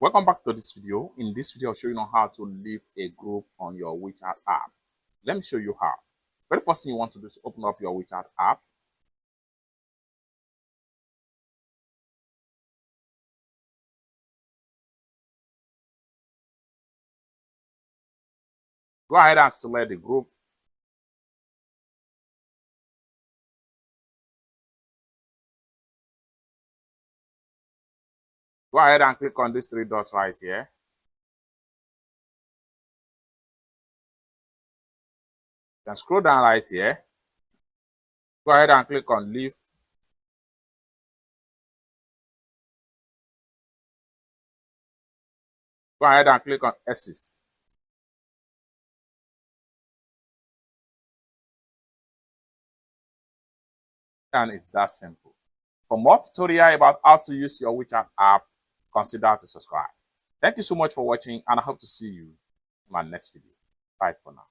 Welcome back to this video. In this video, I'll show you how to leave a group on your WeChat app. Let me show you how. Very first thing you want to do is open up your WeChat app. Go ahead and select the group. Go ahead and click on these three dots right here. Then scroll down right here. Go ahead and click on leave. Go ahead and click on assist. And it's that simple. For more tutorial about how to use your WeChat app, consider to subscribe. Thank you so much for watching, and I hope to see you in my next video. Bye for now.